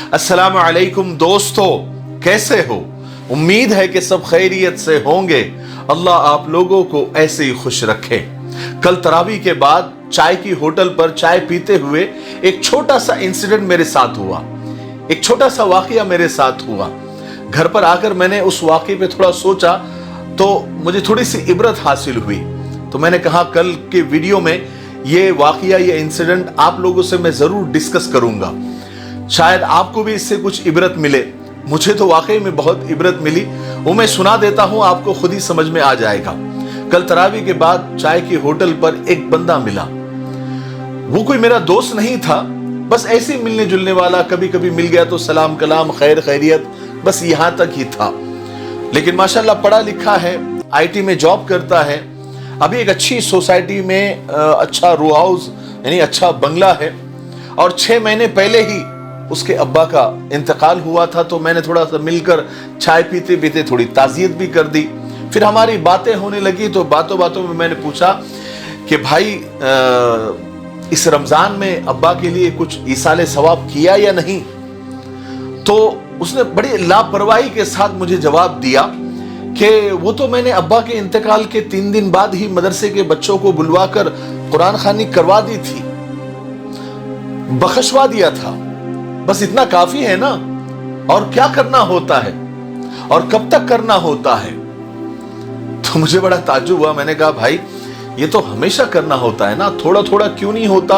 अस्सलाम वालेकुम दोस्तों, कैसे हो? उम्मीद है कि सब खैरियत से होंगे। अल्लाह आप लोगों को ऐसे ही खुश रखे। कल तरावी के बाद चाय की होटल पर चाय पीते हुए एक छोटा सा इंसिडेंट मेरे साथ हुआ, एक छोटा सा वाकया मेरे साथ हुआ। घर पर आकर मैंने उस वाकये पे थोड़ा सोचा तो मुझे थोड़ी सी इबरत हासिल हुई। तो मैंने कहा कल के वीडियो में ये वाकया, ये इंसिडेंट आप लोगों से मैं जरूर डिस्कस करूंगा, शायद आपको भी इससे कुछ इबरत मिले। मुझे तो वाकई में बहुत इबरत मिली, वो मैं सुना देता हूं, आपको खुद ही समझ में आ जाएगा। कल तरावी के बाद चाय की होटल पर एक बंदा मिला। वो कोई मेरा दोस्त नहीं था, बस ऐसे मिलने जुलने वाला, कभी कभी मिल गया तो सलाम कलाम, खैर खैरियत, बस यहां तक ही था। लेकिन माशाल्लाह पढ़ा लिखा है, आईटी में जॉब करता है, अभी एक अच्छी सोसाइटी में अच्छा रो हाउस यानी अच्छा बंगला है। और 6 महीने पहले ही उसके अब्बा का इंतकाल हुआ था, तो मैंने थोड़ा सा मिलकर चाय पीते पीते थोड़ी ताज़ियत भी कर दी। फिर हमारी बातें होने लगी, तो बातों बातों में मैंने पूछा कि भाई इस रमजान में अब्बा के लिए कुछ ईसाले सवाब किया या नहीं? तो उसने बड़ी लापरवाही के साथ मुझे जवाब दिया कि वो तो मैंने अब्बा के इंतकाल के 3 दिन बाद ही मदरसे के बच्चों को बुलवाकर कुरान खानी करवा दी थी, बख्शवा दिया था, बस इतना काफी है ना, और क्या करना होता है और कब तक करना होता है? तो मुझे बड़ा ताज्जुब हुआ। मैंने कहा भाई ये तो हमेशा करना होता है ना, थोड़ा थोड़ा क्यों नहीं होता?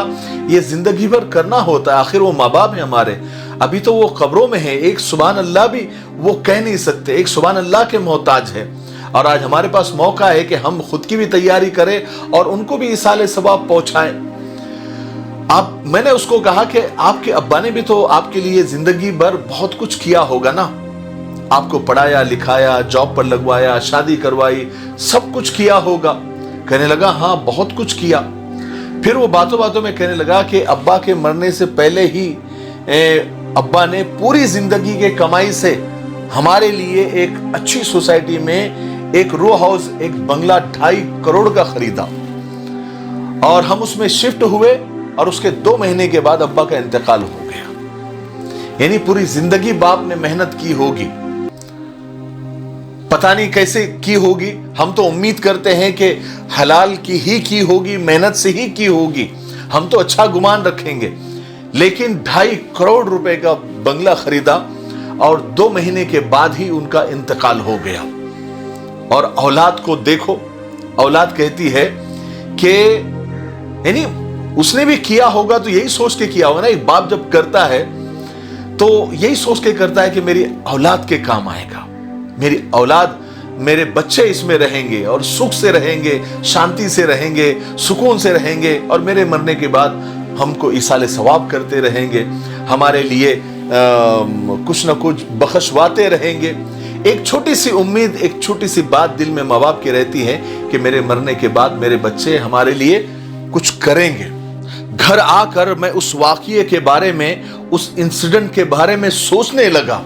ये जिंदगी भर करना होता है, आखिर वो माँ बाप है हमारे, अभी तो वो कब्रों में है, एक सुभान अल्लाह भी वो कह नहीं सकते, एक सुभान अल्लाह के मोहताज है। और आज हमारे पास मौका है कि हम खुद की भी तैयारी करें और उनको भी इसाले सवाब पहुंचाएं। मैंने उसको कहा कि आपके अब्बा ने भी तो आपके लिए जिंदगी भर बहुत कुछ किया होगा ना, आपको पढ़ाया लिखाया, जॉब पर लगवाया, शादी करवाई, सब कुछ किया होगा। कहने लगा हाँ बहुत कुछ किया। फिर वो बातों बातों में कहने लगा कि अब्बा के मरने से पहले ही अब्बा ने पूरी जिंदगी के कमाई से हमारे लिए एक अच्छी सोसाइटी में एक रो हाउस, एक बंगला 2.5 करोड़ का खरीदा और हम उसमें शिफ्ट हुए। और उसके 2 महीने के बाद अब्बा का इंतकाल हो गया। यानी पूरी जिंदगी बाप ने मेहनत की होगी, पता नहीं कैसे की होगी। हम तो उम्मीद करते हैं कि हलाल की होगी, मेहनत से ही की होगी, हम तो अच्छा गुमान रखेंगे। लेकिन 2.5 करोड़ रुपए का बंगला खरीदा और 2 महीने के बाद ही उनका इंतकाल हो गया। और औलाद को देखो, औलाद कहती है कि यानी उसने भी किया होगा तो यही सोच के किया होगा ना। एक बाप जब करता है तो यही सोच के करता है कि मेरी औलाद के काम आएगा, मेरी औलाद, मेरे बच्चे इसमें रहेंगे और सुख से रहेंगे, शांति से रहेंगे, सुकून से रहेंगे, और मेरे मरने के बाद हमको इसाले सवाब करते रहेंगे, हमारे लिए कुछ ना कुछ बख्शवाते रहेंगे। एक छोटी सी उम्मीद, एक छोटी सी बात दिल में माँ बाप की रहती है कि मेरे मरने के बाद मेरे बच्चे हमारे लिए कुछ करेंगे। घर आकर मैं उस वाकये के बारे में, उस इंसिडेंट के बारे में सोचने लगा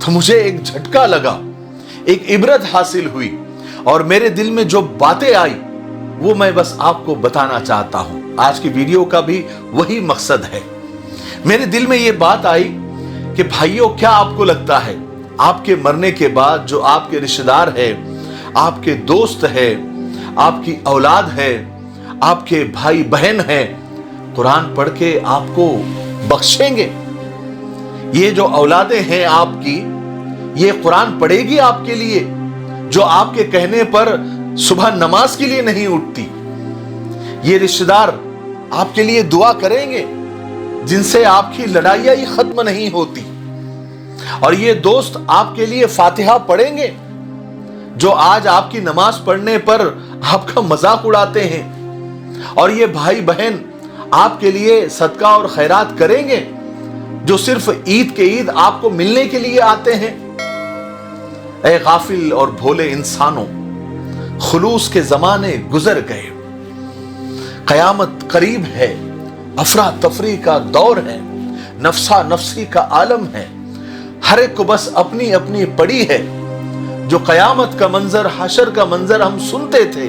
तो मुझे एक झटका लगा, एक इबरत हासिल हुई, और मेरे दिल में जो बातें आई वो मैं बस आपको बताना चाहता हूं। आज की वीडियो का भी वही मकसद है। मेरे दिल में ये बात आई कि भाइयों, क्या आपको लगता है आपके मरने के बाद जो आपके रिश्तेदार है, आपके दोस्त है, आपकी औलाद है, आपके भाई बहन है, कुरान पढ़ के आपको बख्शेंगे? ये जो औलादें हैं आपकी, ये कुरान पढ़ेगी आपके लिए, जो आपके कहने पर सुबह नमाज के लिए नहीं उठती? ये रिश्तेदार आपके लिए दुआ करेंगे जिनसे आपकी लड़ाइयां ही खत्म नहीं होती? और ये दोस्त आपके लिए फातिहा पढ़ेंगे जो आज आपकी नमाज पढ़ने पर आपका मजाक उड़ाते हैं? और ये भाई बहन आपके लिए सदका और खैरात करेंगे जो सिर्फ ईद के ईद आपको मिलने के लिए आते हैं? ऐ गाफिल और भोले इंसानों, खुलूस के जमाने गुजर गए, कयामत करीब है, अफरा तफरी का दौर है, नफसा नफसी का आलम है, हर एक को बस अपनी अपनी पड़ी है। जो कयामत का मंजर, हशर का मंजर हम सुनते थे,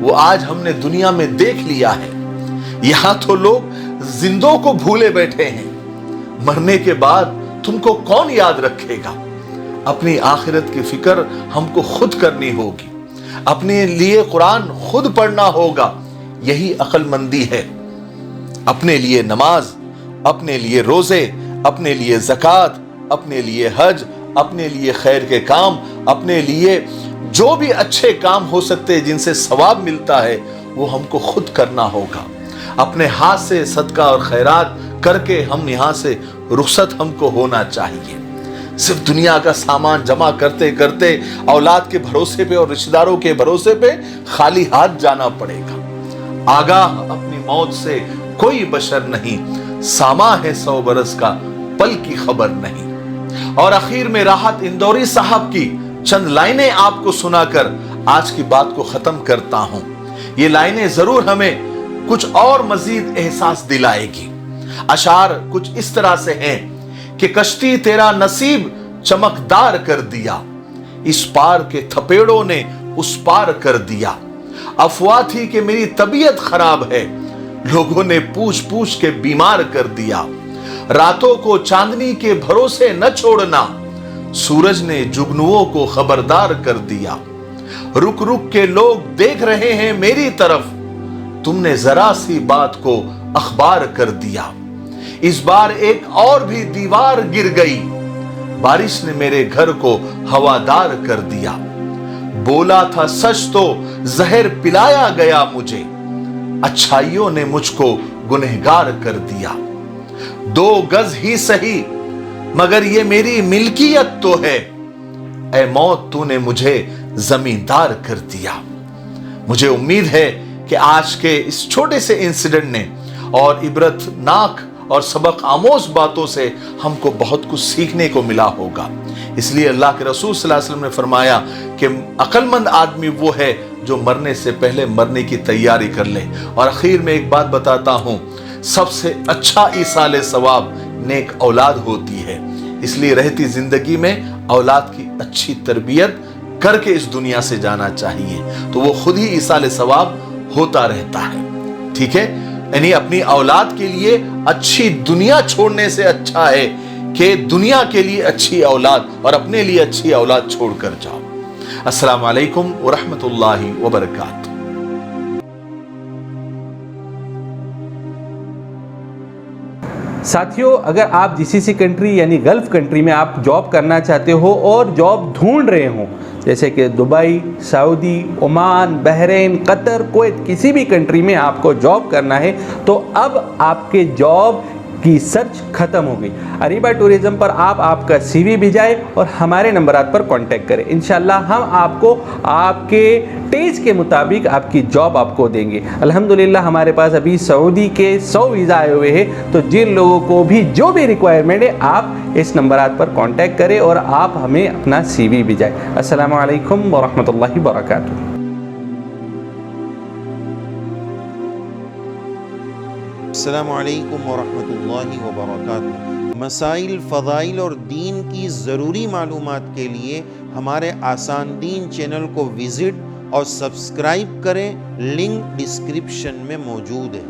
वो आज हमने दुनिया में देख लिया है। यहां तो लोग जिंदों को भूले बैठे हैं, مرنے کے بعد تم کو کون یاد رکھے گا؟ اپنی آخرت کی فکر ہم کو خود کرنی ہوگی، اپنے لیے قرآن خود پڑھنا ہوگا، یہی عقل مندی ہے۔ اپنے لیے نماز، اپنے لیے روزے، اپنے لیے زکوٰۃ، اپنے لیے حج، اپنے لیے خیر کے کام، اپنے لیے جو بھی اچھے کام ہو سکتے جن سے ثواب ملتا ہے وہ ہم کو خود کرنا ہوگا۔ اپنے ہاتھ سے صدقہ اور خیرات کر کے ہم یہاں سے رخصت ہم کو ہونا چاہیے۔ صرف دنیا کا سامان جمع کرتے کرتے اولاد کے بھروسے پہ اور رشتہ داروں کے بھروسے پہ خالی ہاتھ جانا پڑے گا۔ آگاہ اپنی موت سے کوئی بشر نہیں، ساما ہے 100 برس کا، پل کی خبر نہیں۔ اور اخیر میں راحت اندوری صاحب کی چند لائنیں آپ کو سنا کر آج کی بات کو ختم کرتا ہوں۔ یہ لائنیں ضرور ہمیں کچھ اور مزید احساس دلائے گی۔ اشعار کچھ اس طرح سے ہیں کہ کشتی تیرا نصیب چمکدار کر دیا، اس پار کے تھپیڑوں نے اس پار کر دیا۔ افواہ تھی کہ میری طبیعت خراب ہے، لوگوں نے پوچھ پوچھ کے بیمار کر دیا۔ راتوں کو چاندنی کے بھروسے نہ چھوڑنا، سورج نے جگنوؤں کو خبردار کر دیا۔ رک رک کے لوگ دیکھ رہے ہیں میری طرف، تم نے ذرا سی بات کو اخبار کر دیا۔ اس بار ایک اور بھی دیوار گر گئی، بارش نے میرے گھر کو ہوادار کر دیا۔ بولا تھا سچ تو زہر پلایا گیا مجھے، اچھائیوں نے مجھ کو گنہگار کر دیا۔ 2 گز ہی سہی مگر یہ میری ملکیت تو ہے، اے موت تو نے مجھے زمیندار کر دیا۔ مجھے امید ہے کہ آج کے اس چھوٹے سے انسیڈنٹ نے اور عبرت ناک اور سبق آموز باتوں سے ہم کو بہت کچھ سیکھنے کو ملا ہوگا۔ اس لیے اللہ کے رسول صلی اللہ علیہ وسلم نے فرمایا کہ عقل مند آدمی وہ ہے جو مرنے سے پہلے مرنے کی تیاری کر لے۔ اور اخیر میں ایک بات بتاتا ہوں، سب سے اچھا ایصال ثواب نیک اولاد ہوتی ہے، اس لیے رہتی زندگی میں اولاد کی اچھی تربیت کر کے اس دنیا سے جانا چاہیے، تو وہ خود ہی ایصال ثواب ہوتا رہتا ہے۔ ٹھیک ہے، یعنی اپنی اولاد کے لیے اچھی دنیا چھوڑنے سے اچھا ہے کہ دنیا کے لیے اچھی اولاد اور اپنے لیے اچھی اولاد چھوڑ کر جاؤ۔ السلام علیکم ورحمۃ اللہ وبرکاتہ۔ ساتھیوں، اگر آپ GCC کنٹری یعنی گلف کنٹری میں آپ جاب کرنا چاہتے ہو اور جاب ڈھونڈ رہے ہوں، جیسے کہ دبئی، سعودی، عمان، بحرین، قطر، کویت، کسی بھی کنٹری میں آپ کو جاب کرنا ہے تو اب آپ کے جاب کی سرچ ختم ہو گئی۔ اریبہ ٹورزم پر آپ کا CV بھیجائے اور ہمارے نمبرات پر کانٹیکٹ کریں، انشاءاللہ ہم آپ کو آپ کے ٹیسٹ کے مطابق آپ کی جاب آپ کو دیں گے۔ الحمدللہ ہمارے پاس ابھی سعودی کے 100 ویزا آئے ہوئے ہیں، تو جن لوگوں کو بھی جو بھی ریکوائرمنٹ ہے آپ اس نمبرات پر کانٹیکٹ کریں اور آپ ہمیں اپنا CV بھیجائیں۔ السلام علیکم ورحمۃ اللہ وبرکاتہ۔ السلام علیکم ورحمۃ اللہ وبرکاتہ۔ مسائل، فضائل اور دین کی ضروری معلومات کے لیے ہمارے آسان دین چینل کو وزٹ اور سبسکرائب کریں، لنک ڈسکرپشن میں موجود ہے۔